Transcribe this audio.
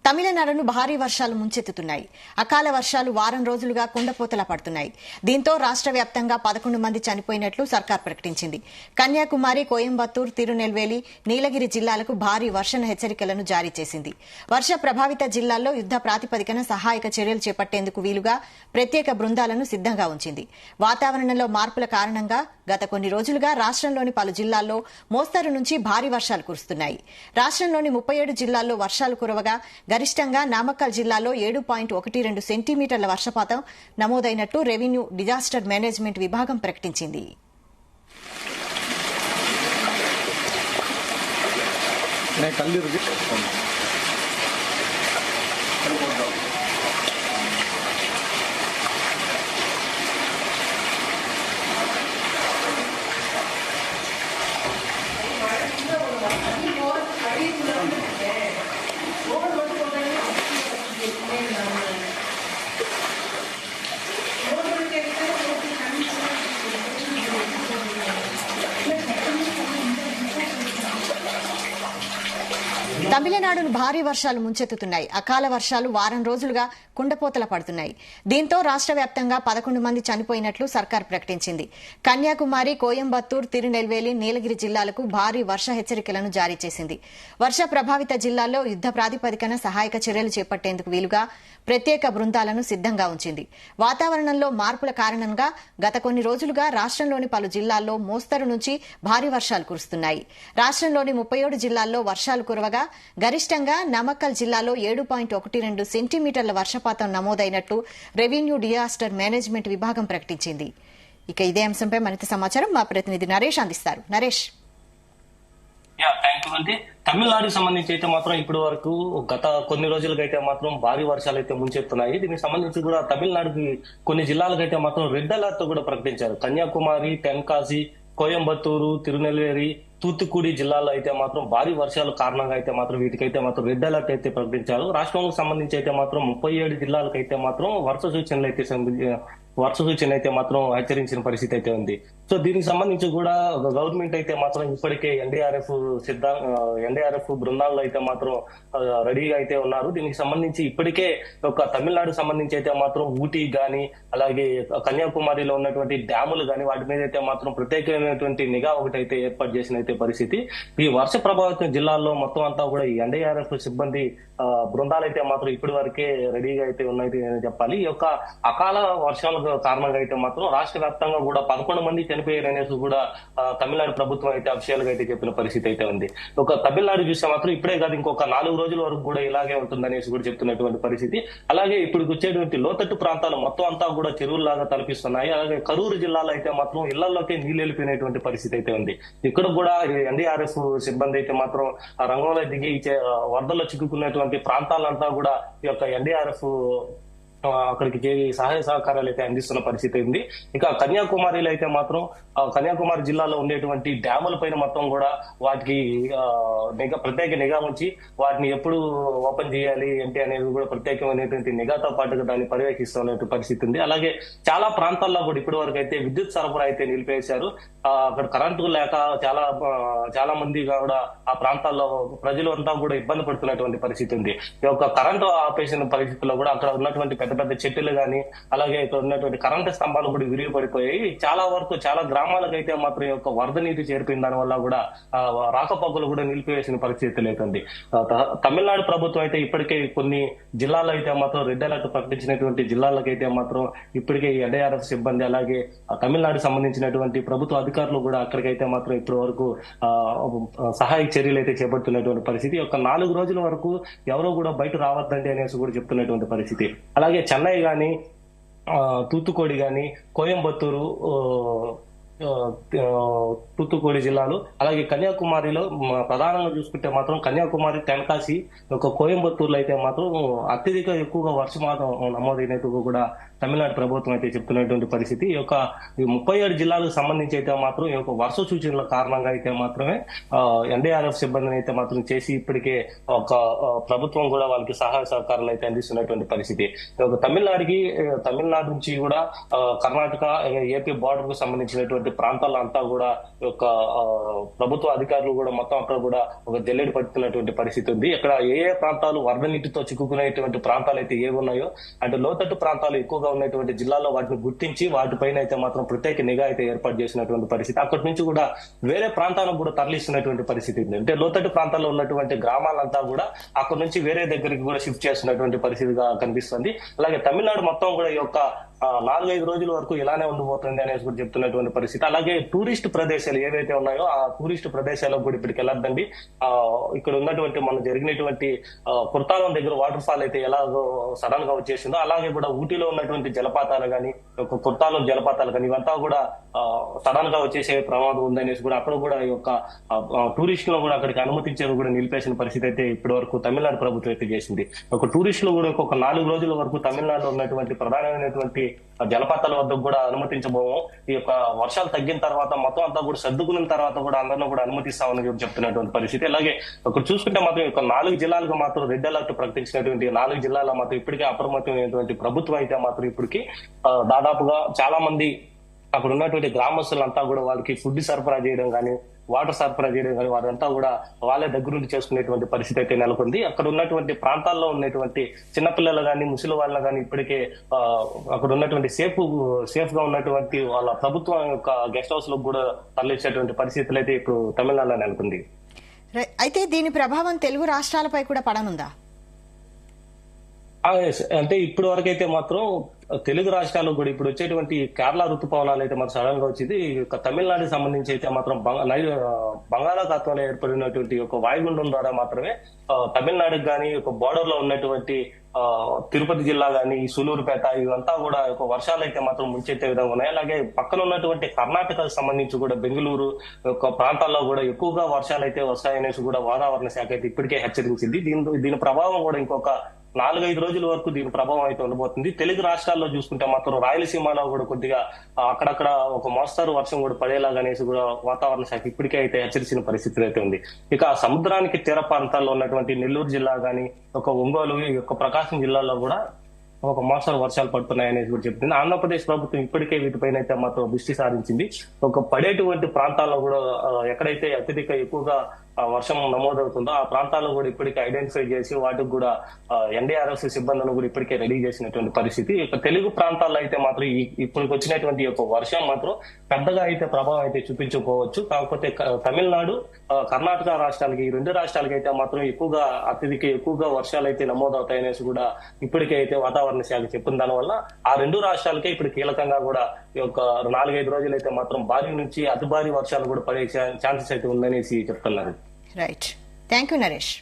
తమిళనాడును భారీ వర్షాలు ముంచెత్తుతున్నాయి. అకాల వర్షాలు వారం రోజులుగా కుండపోతలా పడుతున్నాయి. దీంతో రాష్ట్ర వ్యాప్తంగా 11 మంది చనిపోయినట్లు సర్కార్ ప్రకటించింది. కన్యాకుమారి, కోయంబత్తూర్, తిరునెల్వేలి, నీలగిరి జిల్లాలకు భారీ వర్ష హెచ్చరికలను జారీ చేసింది. వర్ష ప్రభావిత జిల్లాల్లో యుద్ద ప్రాతిపదికన సహాయక చర్యలు చేపట్టేందుకు వీలుగా ప్రత్యేక బృందాలను సిద్దంగా ఉంచింది. వాతావరణంలో మార్పుల కారణంగా గత కొన్ని రోజులుగా రాష్ట్రంలోని పలు జిల్లాల్లో మోస్తరు నుంచి భారీ వర్షాలు కురుస్తున్నాయి. రాష్ట్రంలోని 37 జిల్లాల్లో వర్షాలు కురవగా గరిష్టంగా నామక్కల్ జిల్లాలో 7.12 సెంటీమీటర్ల వర్షపాతం నమోదైనట్టు రెవెన్యూ డిజాస్టర్ మేనేజ్మెంట్ విభాగం ప్రకటించింది. తమిళనాడును భారీ వర్షాలు ముంచెత్తుతున్నాయి. అకాల వర్షాలు వారం రోజులుగా కుండపోతల పడుతున్నాయి. దీంతో రాష్ట్ర వ్యాప్తంగా 11 మంది చనిపోయినట్లు సర్కార్ ప్రకటించింది. కన్యాకుమారి, కోయంబత్తూర్, తిరునెల్వేలి, నీలగిరి జిల్లాలకు భారీ వర్ష హెచ్చరికలను జారీ చేసింది. వర్ష ప్రభావిత జిల్లాల్లో యుద్ద ప్రాతిపదికన సహాయక చర్యలు చేపట్టేందుకు వీలుగా ప్రత్యేక బృందాలను సిద్దంగా ఉంచింది. వాతావరణంలో మార్పుల కారణంగా గత కొన్ని రోజులుగా రాష్ట్రంలోని పలు జిల్లాల్లో మోస్తరు నుంచి భారీ వర్షాలు కురుస్తున్నాయి. రాష్ట్రంలోని 37 జిల్లాల్లో వర్షాలు కురవగా గరిష్టంగా నామక్కల్ జిల్లాలో 7.12 సెంటీమీటర్ల వర్షపాతం నమోదైనట్టు రెవెన్యూ డిజాస్టర్ మేనేజ్మెంట్ విభాగం ప్రకటించింది. ఇక ఇదే అంశంపై మరింత సమాచారం మా ప్రతినిధి నరేష్ అందిస్తారు. నరేష్. Thank you. అంటే తమిళనాడుకి సంబంధించి అయితే మాత్రం ఇప్పటి వరకు గత కొన్ని రోజులకి అయితే మాత్రం భారీ వర్షాలు అయితే ముంచెత్తున్నాయి. దీనికి సంబంధించి కూడా తమిళనాడుకి కొన్ని జిల్లాలకైతే మాత్రం రెడ్ అలర్ట్ కూడా ప్రకటించారు. కన్యాకుమారి, తెన్కాసి, కోయంబత్తూరు, తిరునెల్వేలి, తూత్తుకుడి జిల్లాలో అయితే మాత్రం భారీ వర్షాల కారణంగా అయితే మాత్రం వీటికైతే మాత్రం రెడ్ అలర్ట్ అయితే ప్రకటించారు. రాష్ట్రానికి సంబంధించి అయితే మాత్రం 37 జిల్లాలకైతే మాత్రం వర్ష సూచనలు అయితే మాత్రం హెచ్చరించిన పరిస్థితి అయితే ఉంది. సో దీనికి సంబంధించి కూడా గవర్నమెంట్ అయితే మాత్రం ఇప్పటికే ఎన్డీఆర్ఎఫ్ బృందాల్లో అయితే మాత్రం రెడీగా అయితే ఉన్నారు. దీనికి సంబంధించి ఇప్పటికే ఒక తమిళనాడుకు సంబంధించి అయితే మాత్రం ఊటీ గాని, అలాగే కన్యాకుమారిలో ఉన్నటువంటి డ్యాములు గాని వాటి మీద అయితే మాత్రం ప్రత్యేకమైనటువంటి నిఘా ఒకటి అయితే ఏర్పాటు చేసిన అయితే పరిస్థితి. ఈ వర్ష ప్రభావిత జిల్లాల్లో మొత్తం అంతా కూడా ఈ ఎన్డీఆర్ఎఫ్ సిబ్బంది బృందాలు అయితే మాత్రం ఇప్పటి వరకే రెడీగా అయితే ఉన్నాయి అని చెప్పాలి. ఈ యొక్క అకాల వర్షాల కారణంగా అయితే మాత్రం రాష్ట్ర వ్యాప్తంగా కూడా 11 మంది చనిపోయారు అనేసి కూడా తమిళనాడు ప్రభుత్వం అయితే అఫీషియల్ గా అయితే చెప్పిన పరిస్థితి అయితే ఉంది. ఒక తమిళనాడు చూస్తే మాత్రం ఇప్పుడే కాదు ఇంకొక 4 రోజుల వరకు కూడా ఇలాగే ఉంటుందనేసి కూడా చెప్తున్నటువంటి పరిస్థితి. అలాగే ఇప్పుడు వచ్చేటువంటి లోతట్టు ప్రాంతాలు మొత్తం అంతా కూడా చెరువుల్లాగా తలపిస్తున్నాయి. అలాగే కరూరు జిల్లాలో అయితే మాత్రం ఇళ్లలోకి నీళ్లు వెళ్ళిపోయినటువంటి పరిస్థితి అయితే ఉంది. ఇక్కడ కూడా ఎన్డీఆర్ఎఫ్ సిబ్బంది అయితే మాత్రం రంగంలో దిగి వరదల్లో చిక్కుకున్నటువంటి ప్రాంతాలంతా కూడా ఈ యొక్క ఎన్డీఆర్ఎఫ్ అక్కడికి చేరి సహాయ సహకారాలు అయితే అందిస్తున్న పరిస్థితి ఉంది. ఇక కన్యాకుమారిలో అయితే మాత్రం కన్యాకుమారి జిల్లాలో ఉండేటువంటి డ్యాముల పైన మొత్తం కూడా వాటికి ప్రత్యేక నిఘా ఉంచి వాటిని ఎప్పుడు ఓపెన్ చేయాలి ఏంటి అనేది కూడా ప్రత్యేకమైనటువంటి నిఘాతో పాటుగా దాన్ని పర్యవేక్షిస్తున్నటువంటి పరిస్థితి ఉంది. అలాగే చాలా ప్రాంతాల్లో కూడా ఇప్పటి వరకు అయితే విద్యుత్ సరఫరా అయితే నిలిపేశారు. అక్కడ కరెంటు లేక చాలా మంది కూడా ఆ ప్రాంతాల్లో ప్రజలు అంతా కూడా ఇబ్బంది పడుతున్నటువంటి పరిస్థితి ఉంది. ఈ యొక్క కరెంటు ఆపేసిన పరిస్థితుల్లో కూడా అక్కడ ఉన్నటువంటి పెద్ద చెట్లు గాని, అలాగే ఇక్కడ ఉన్నటువంటి కరెంటు స్తంభాలు కూడా విరిగిపడిపోయాయి. చాలా గ్రామాలకు అయితే మాత్రం ఈ యొక్క వరద నీటి చేరిపోయిన దాని వల్ల కూడా రాకపోకలు కూడా నిలిపివేసిన పరిస్థితి లేదండి. తమిళనాడు ప్రభుత్వం అయితే ఇప్పటికే కొన్ని జిల్లాల్లో అయితే మాత్రం రెడ్ అలర్ట్ ప్రకటించినటువంటి జిల్లాలకైతే మాత్రం ఇప్పటికే ఎన్డీఆర్ఎఫ్ సిబ్బంది అలాగే తమిళనాడు సంబంధించినటువంటి ప్రభుత్వ అధికారులు కూడా అక్కడికైతే మాత్రం ఇప్పటి వరకు సహాయక చర్యలు అయితే చేపడుతున్నటువంటి పరిస్థితి. ఒక 4 రోజుల వరకు ఎవరో కూడా బయట రావద్దండి అనేసి కూడా చెప్తున్నటువంటి పరిస్థితి. అలాగే చెన్నై గాని, తూత్తుకోడి గాని, కోయంబత్తూరు, తూత్తుకుడి జిల్లాలు, అలాగే కన్యాకుమారిలో ప్రధానంగా చూసుకుంటే మాత్రం కన్యాకుమారి, తెన్కాసి, కోయంబత్తూరులో అయితే మాత్రం అత్యధిక ఎక్కువగా వర్షపాతం నమోదైనట్టు కూడా తమిళనాడు ప్రభుత్వం అయితే చెప్తున్నటువంటి పరిస్థితి. ఈ యొక్క 37 జిల్లాలకు సంబంధించి అయితే మాత్రం ఈ యొక్క వర్ష సూచనల కారణంగా అయితే మాత్రమే ఎన్డీఆర్ఎఫ్ సిబ్బందిని అయితే మాత్రం చేసి ఇప్పటికే ఒక ప్రభుత్వం కూడా వాళ్ళకి సహాయ సహకారాలు అయితే అందిస్తున్నటువంటి పరిస్థితి. తమిళనాడు నుంచి కూడా కర్ణాటక, ఏపీ బార్డర్ కు సంబంధించినటువంటి ఉన్నటువంటి ప్రాంతాల్లో అంతా కూడా ఒక ప్రభుత్వ అధికారులు కూడా మొత్తం అక్కడ కూడా ఒక జల్లెడ పడుతున్నటువంటి పరిస్థితి ఉంది. ఇక్కడ ఏ ప్రాంతాలు వరద నీటితో చిక్కుకునేటువంటి ప్రాంతాలు అయితే ఏవి ఉన్నాయో అంటే లోతట్టు ప్రాంతాలు ఎక్కువగా ఉన్నటువంటి జిల్లాల్లో వాటిని గుర్తించి వాటిపైన అయితే మాత్రం ప్రత్యేక నిఘా అయితే ఏర్పాటు చేసినటువంటి పరిస్థితి. అక్కడి నుంచి కూడా వేరే ప్రాంతాలకు కూడా తరలిస్తున్నటువంటి పరిస్థితి ఉంది. అంటే లోతట్టు ప్రాంతాల్లో ఉన్నటువంటి గ్రామాలంతా కూడా అక్కడ నుంచి వేరే దగ్గరికి కూడా షిఫ్ట్ చేస్తున్నటువంటి పరిస్థితిగా కనిపిస్తుంది. అలాగే తమిళనాడు మొత్తం కూడా ఈ యొక్క 4-5 రోజుల వరకు ఇలానే ఉండిపోతుంది అనేసి కూడా చెప్తున్నటువంటి పరిస్థితి. అలాగే టూరిస్ట్ ప్రదేశాలు ఏవైతే ఉన్నాయో ఆ టూరిస్ట్ ప్రదేశాలకు కూడా ఇప్పటికి వెళ్ళొద్దండి. ఇక్కడ ఉన్నటువంటి మనం జరిగినటువంటి కుర్తాలం దగ్గర వాటర్ ఫాల్ అయితే ఎలాగో సడన్ గా వచ్చేసిందో అలాగే కూడా ఊటీలో ఉన్నటువంటి జలపాతాలు కానీ కుర్తాలం జలపాతాలు కానీ ఇవంతా కూడా సడన్ గా వచ్చేసే ప్రమాదం ఉందనేసి కూడా అక్కడ కూడా ఈ యొక్క టూరిస్టులను కూడా అక్కడికి అనుమతించేది కూడా నిలిపేసిన పరిస్థితి అయితే ఇప్పటి వరకు తమిళనాడు ప్రభుత్వం అయితే చేసింది. ఒక టూరిస్టులు కూడా ఒక 4 రోజుల వరకు తమిళనాడులో ఉన్నటువంటి ప్రధానమైనటువంటి జలపాతాల వద్ద కూడా అనుమతించబోము. ఈ యొక్క వర్షాలు తగ్గిన తర్వాత మొత్తం అంతా కూడా సర్దుకున్న తర్వాత కూడా అందరినీ కూడా అనుమతిస్తామని చెప్తున్నటువంటి పరిస్థితి. అలాగే ఇక్కడ చూసుకుంటే మాత్రం ఒక 4 జిల్లాలకు మాత్రం రెడ్ అలర్ట్ ప్రకటించినటువంటి 4 జిల్లాల్లో మాత్రం ఇప్పటికే అప్రమత్తమైనటువంటి ప్రభుత్వం అయితే మాత్రం ఇప్పటికి దాదాపుగా చాలా మంది అక్కడ ఉన్నటువంటి గ్రామస్తులంతా కూడా వాళ్ళకి ఫుడ్ సరఫరా చేయడం కానీ వాటర్ సరఫరా చేయడం కానీ వారంతా కూడా వాళ్ళే దగ్గరుండి చేసుకునేటువంటి పరిస్థితి అయితే నెలకొంది. అక్కడ ఉన్నటువంటి ప్రాంతాల్లో ఉన్నటువంటి చిన్నపిల్లలు కానీ ముసలి వాళ్ళ కానీ ఇప్పటికే అక్కడ ఉన్నటువంటి సేఫ్ గా ఉన్నటువంటి వాళ్ళ ప్రభుత్వం యొక్క గెస్ట్ హౌస్ లో కూడా తరలించేటువంటి పరిస్థితులు అయితే ఇప్పుడు తమిళనాడులో నెలకొంది. అయితే దీని ప్రభావం తెలుగు రాష్ట్రాలపై కూడా పడనుందా? అంటే ఇప్పటి వరకు అయితే మాత్రం తెలుగు రాష్ట్రాలకు కూడా ఇప్పుడు వచ్చేటువంటి కేరళ ఋతుపవనాలు అయితే మాత్రం సడన్ గా వచ్చింది. తమిళనాడుకి సంబంధించి అయితే మాత్రం బంగాళాఖాతంలో ఏర్పడినటువంటి ఒక వాయుగుండం ద్వారా మాత్రమే తమిళనాడుకి కానీ ఒక బోర్డర్ లో ఉన్నటువంటి తిరుపతి జిల్లా కానీ సూలూరుపేట ఇవంతా కూడా ఒక వర్షాలు అయితే మాత్రం ముంచెత్తే విధంగా ఉన్నాయి. అలాగే పక్కన ఉన్నటువంటి కర్ణాటకకు సంబంధించి కూడా బెంగళూరు యొక్క ప్రాంతాల్లో కూడా ఎక్కువగా వర్షాలు అయితే వస్తాయనేసి కూడా వాతావరణ శాఖ అయితే ఇప్పటికే హెచ్చరించింది. దీని ప్రభావం కూడా ఇంకొక 4-5 రోజుల వరకు దీని ప్రభావం అయితే ఉండబోతుంది. తెలుగు రాష్ట్రాల్లో చూసుకుంటే మాత్రం రాయలసీమలో కూడా కొద్దిగా అక్కడక్కడ ఒక మోస్తారు వర్షం కూడా పడేలాగనేసి కూడా వాతావరణ శాఖ ఇప్పటికే అయితే హెచ్చరించిన పరిస్థితులు అయితే ఉంది. ఇక సముద్రానికి తీర ప్రాంతాల్లో ఉన్నటువంటి నెల్లూరు జిల్లా కానీ ఒక ఒంగోలు యొక్క ప్రకాశం జిల్లాలో కూడా ఒక మోస్తరు వర్షాలు పడుతున్నాయనేసి కూడా చెప్తుంది. ఆంధ్రప్రదేశ్ ప్రభుత్వం ఇప్పటికే వీటిపైన అయితే మాత్రం దృష్టి సారించింది. ఒక పడేటువంటి ప్రాంతాల్లో కూడా ఎక్కడైతే అత్యధిక ఎక్కువగా వర్షం నమోదవుతుందో ఆ ప్రాంతాలను కూడా ఇప్పటికే ఐడెంటిఫై చేసి వాటికి కూడా ఎన్డీఆర్ఎఫ్ సిబ్బందులను కూడా ఇప్పటికే రెడీ చేసినటువంటి పరిస్థితి. ఇక తెలుగు ప్రాంతాల్లో అయితే మాత్రం ఇప్పుడు వచ్చినటువంటి యొక్క వర్షం మాత్రం పెద్దగా అయితే ప్రభావం అయితే చూపించకపోవచ్చు. కాకపోతే తమిళనాడు కర్ణాటక రాష్ట్రాలకి ఈ 2 రాష్ట్రాలకి అయితే మాత్రం ఎక్కువగా వర్షాలు అయితే నమోదవుతాయనేసి కూడా ఇప్పటికే అయితే వాతావరణ శాఖ చెప్పిన దానివల్ల ఆ 2 రాష్ట్రాలకే ఇప్పుడు కీలకంగా కూడా ఈ యొక్క 4-5 రోజులు అయితే మాత్రం భారీ నుంచి అతి భారీ వర్షాలు కూడా పడే ఛాన్సెస్ అయితే ఉందనేసి చెప్తున్నారు. Right, thank you Naresh.